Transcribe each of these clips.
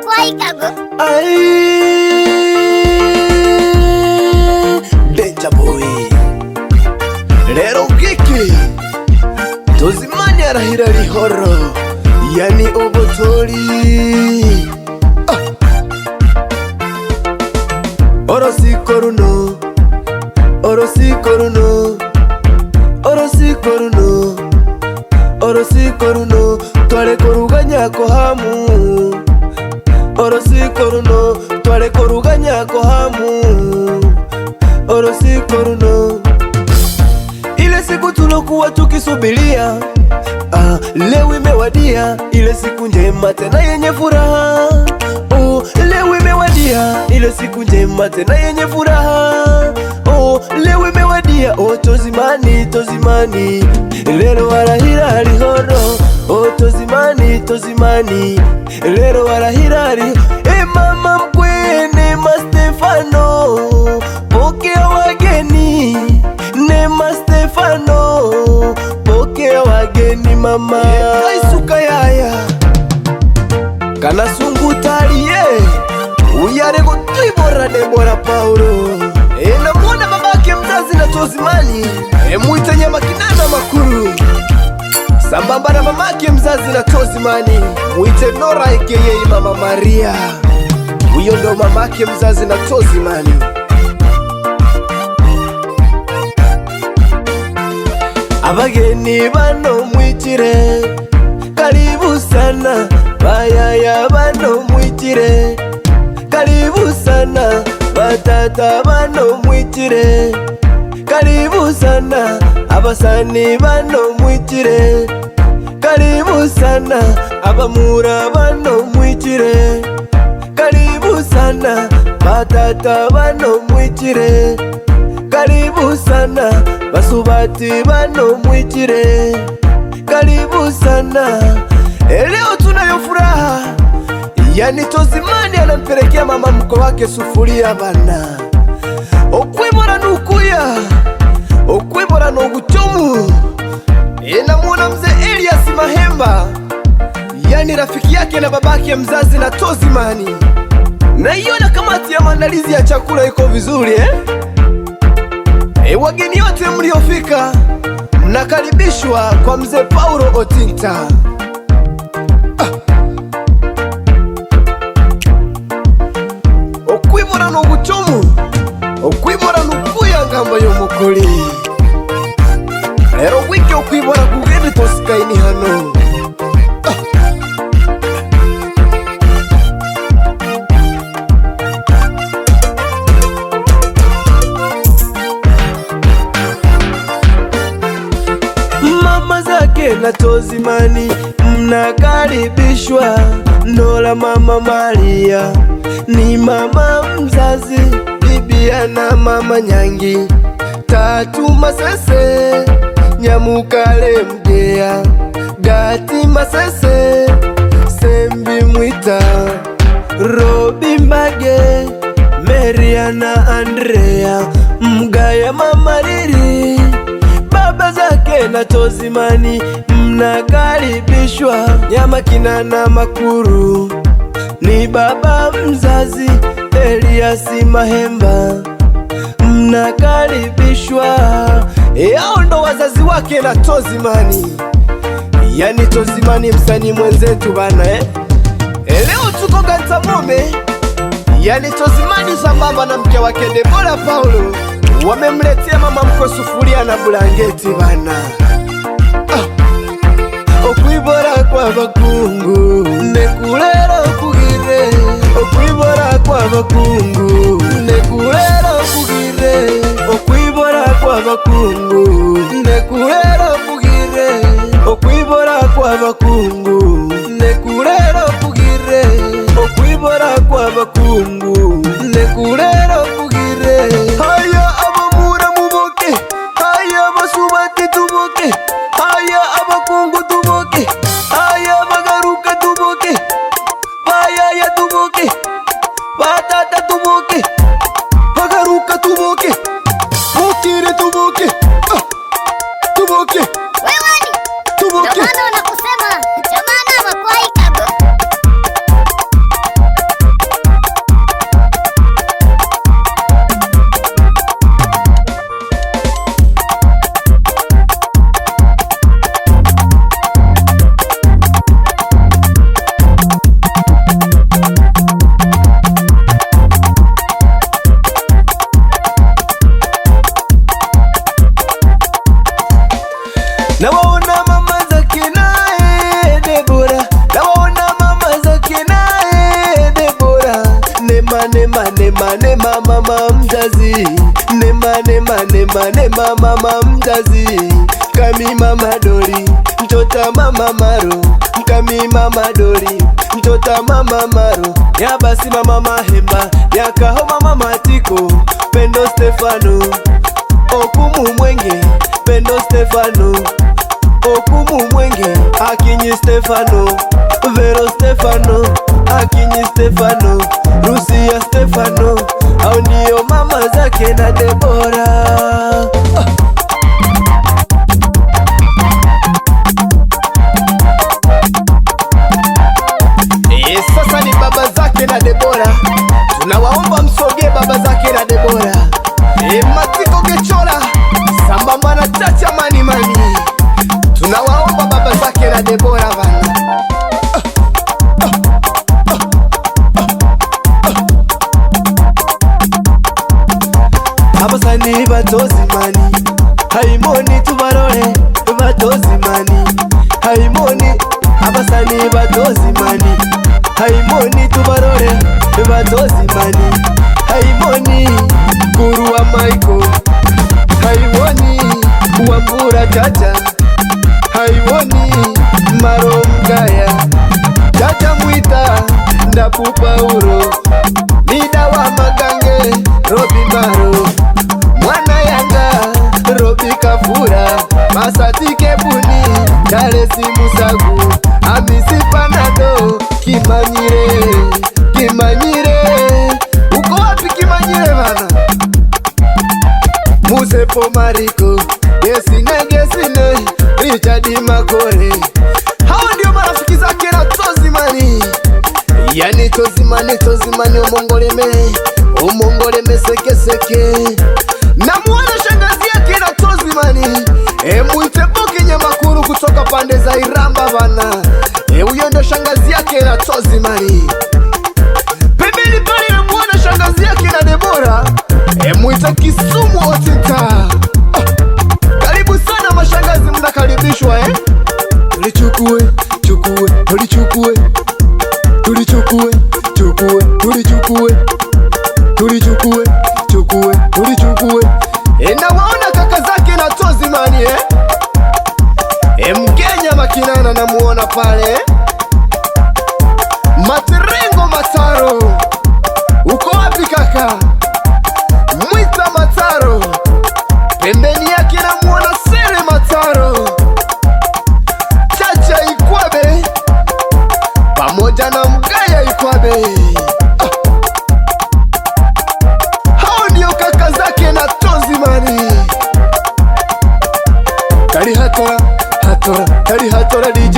kwaikago Ai Danger Boy Rero Giki Tozimani arahira rihoro Yani obotori Orosi koruno Orosi koruno Orosi koruno Orosi koruno Tware koruganya ko hamu Orosi koruno Tware koruganya ko hamu Orosi koruno Ile siku tulokuwa tukisubiria leo imewadia, ile siku njema tena yenye furaha. Leo imewadia, ile siku njema tena yenye furaha. Leo imewadia, tozimani tozimani, lero warahira rihoro. Tozimani tozimani, lero warahira rihoro. Mama mkwe Neema Stefano, pokea wageni. Neema Stefano, pokea wageni mama. Kaisuka yaya kana sungutaliye uyarego tuibora Debora Paulo. Namuona babake mzazi na Tozimani muite Nyamakinana Makuru, sambamba na mamake mzazi na Tozimani muite Nora aka Mama Maria. Huyo ndo mamake mzazi na Tozimani. Abageni bano mwitire karibu sana, bayaya bano mwitire karibu sana, batata bano mwitire karibu sana, abasani bano mwitire karibu sana, abamura bano mwitire karibu sana, batata bano mwitire karibu sana, basubati bano mwitire karibu sana. Leo tunayo furaha, yani Tozimani anampelekea mama mko wake sufuria bana. Okwibora nukuya okwibora no guchomu. Namuona mzee Elias Mahemba, yani rafiki yake na babake mzazi na Tozimani. Na iona kamati ya maandalizi ya chakula iko vizuri wageni wote mliofika mnakaribishwa kwa mzee Paulo Otinta. Okwibora no guchomu okwibora nukuya ngamba y'omukoli. Rero wiki okwibora kugende tosikaini hano. Mama zake na Tozimani mnakaribishwa. Nora Mama Maria ni mama mzazi, Bibiana Mama Nyangi, Tatu Masese, Nyamukale Mgea, Gati Masese, Sembi Mwita, Robi Mbage, Meriana Andrea, Mgaya Mama Riri. Baba zake na Tozimani mnakaribishwa. Nyamakinana Makuru ni baba mzazi, Elias Mahemba mnakaribishwa. Hao ndo wazazi wake na Tozimani, yani Tozimani msanii mwenzetu bana Leo tuko Gantamome, yani Tozimani sambamba na mke wake Debora Paulo wamemletea mama mko sufuria na bulangeti bana. Okwibora kwa bakungu nekulero kugire, okwibora kwa bakungu nekulero kugire, okwibora kwa bakungu nekulero kugire, okwibora kwa bakungu nekulero kugire, okwibora kwa bakungu nekulero kugire. Haya abamura muboke, haya basubati tuboke, haya abakungu tuboke, haya bagaruka tuboke, bayaya tuboke, batata tuboke, bagaruka tuboke, mukire tuboke. Nema nema nema nema mama mzazi, kami mama dori, mtota mama maro, kami mama dori, mtota mama maro. Ya basi mama mahemba, ya kahoma mama tiko, Pendo Stefano, okumu mwenge, Pendo Stefano, okumu mwenge, Akinyi Stefano, Vero Stefano, Akinyi Stefano, Rusia Stefano, au ndio mama zake na Debora. Sasa ni baba zake na Debora, tunawaomba msoge baba zake na Debora. Matiko Gechola sambamba na Chacha Mani Mani, tunawaomba baba zake na Debora bana. Abasani batozi mani, haimoni tubarore batozi mani, haimoni. Abasani batozi mani, haimoni tubarore batozi mani, haimoni. Guru wa Michael, haimoni. Wambura Chacha, haimoni. Maro Mgaya, Chacha Mwita, Ndapu Paulo, Nida wa Magange, Robi Maro, Mwana Yanga, Robi Kafura, Masati Kebuni, Daresi Musagu, Amisi Panado, Kimanyire, Kimanyire. Uko wapi Kimanyire bana? Musepo Mariko, Gesine, Richard Makore. Hao ndio marafiki zake na Tozimani. Yani Tozimani omongoleme seke. Na muona shangazi yake na Tozimani, muite Boke Nyamakuru kutoka pande za Iramba bana. Huyo ndo shangazi yake na Tozimani. Pembeni pale na muona shangazi yake na Debora, muite Kisumu Otita. Karibu sana mashangazi, mnakaribishwa Tulichukue na waona kaka zake na Tozimani Mkenya Makinana na muona pale Matirengo Mataro. Uko wapi kaka? Mwita Mataro. Pembeni yake na muona Sere Mataro, Chacha Ikwabe pamoja na Mgaya Ikwabe. Hao ndio kaka zake na Tozimani. Hatora DJ,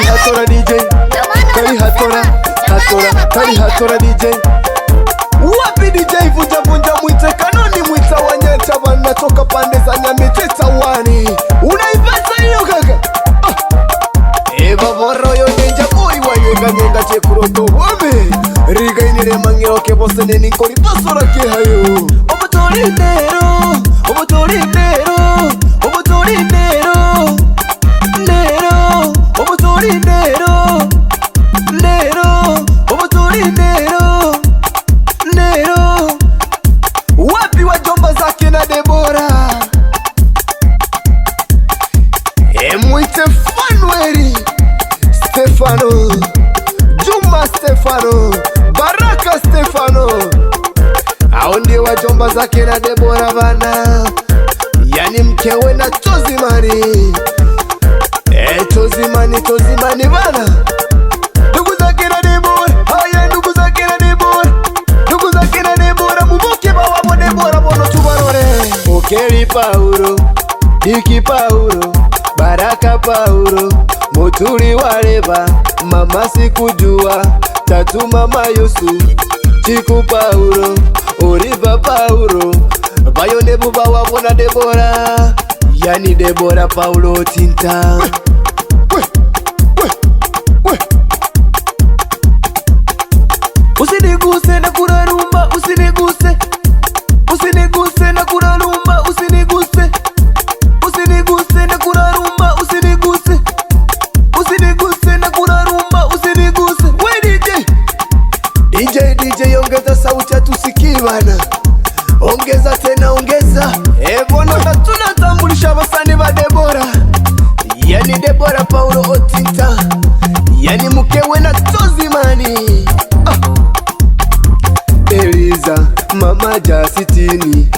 Hatora DJ, Hatora DJ. Wapi DJ vunja mwite Kanoni, mwita Wanyata bana toka pande za Nyamiteta wani. Unaipata hiyo kaka? Bavoro yo ninja boy wanyenga chekuroto wame. Riga inire mangiro ke bosene ninkori pasora ke hayo. Obotori nero. Wapi wajomba zake na Debora? Mwite Fanueli Stefano, Juma Stefano, Baraka Stefano. Hao ndio wajomba zake na Debora bana. Yani mkewe na Tozimani. Tozimani bana. Ndugu zake na Debora, haya ndugu zake na Debora, muboke bawa Debora bono tubarore. Okeli Paulo, Diki Paulo, Baraka Paulo, Mutuli Wareba, Mama Sikujua, Tatu Mama Yusu, Chiku Paulo, Oliva Paulo, Bayone buba wabona Debora. Yani Debora Paulo Tinta. Usiniguse na kurarumba, usiniguse na kurarumba, usiniguse na kurarumba, usiniguse na kurarumba, usiniguse. We DJ ongeza sauti atusikie. muziki bana, ongeza tena ongeza. Bona na tunatambulisha basani ba Debora, yani Debora Paulo Otinta, yani mkewe na Tozimani. Eliza mama Jasitini,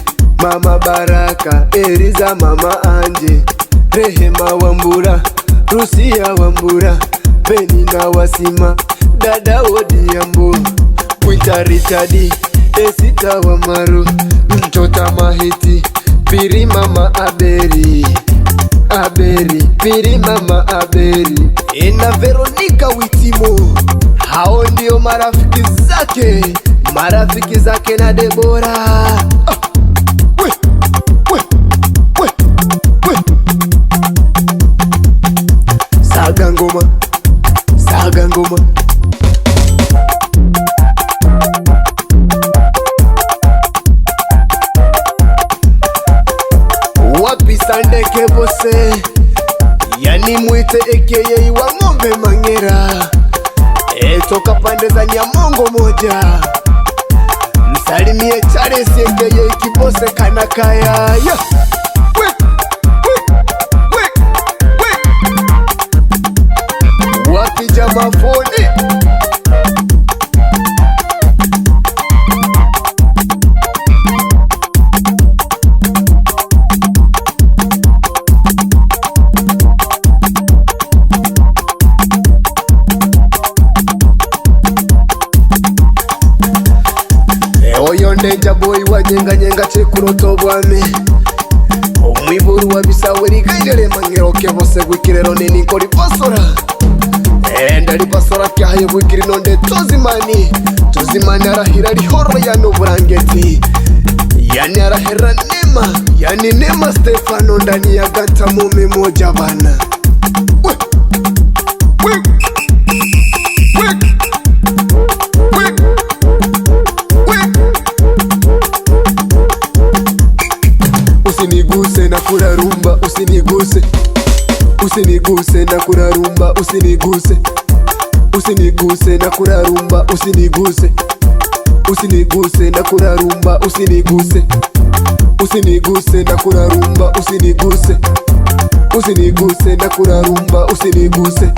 mama Baraka, Eliza mama Anje, Rehema Wambura, Rusia Wambura, Benina Wasima, dada Odiambo, Mwita Richadi, Esita Wamaru, Mchota Mahiti, Piri mama Aberi, Piri mama Aberi, na Veronica Witimo. Hao ndio marafiki zake na Debora. Saga ngoma. Wapi Sandeke Bose, yani mwite AKA wa ng'ombe Mangera, toka pande za Nyamongo moja. Msalimie Charles AKA Kibose Kanakaya. Wapi Jama Foni, oyo Ndenja boy wanyenga chekuroto bwame, omwiburu wa bisawe ligayere Mangero Kebose gwikirero nini kori basora. Ndali basora kyahaye gwikiri nonde Tozimani arahira lihoro ya Noburangeti, yani arahera Nema, yani Nema Stefano ndani ya gata mume moja bana. Usiniguse na kurarumba, usiniguse na kurarumba, usiniguse na kurarumba, usiniguse na kurarumba, usiniguse na kurarumba, usiniguse na kurarumba, usiniguse.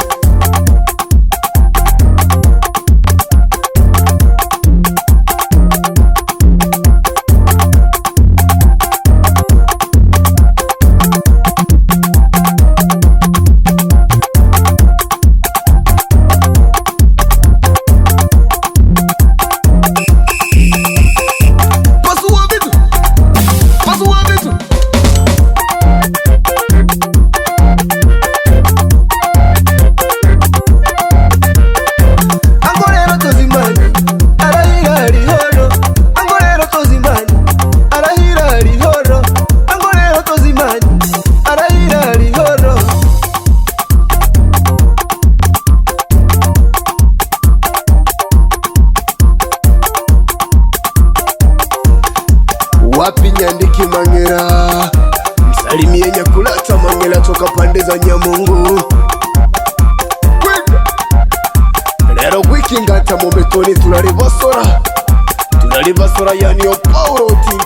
Wapi Nyandiki Mangera, msalimie Nyakulata Mangera toka pande za Nyamongo. Lero gwiki ngata mometoni tunalibasora yani Paulo Otinta.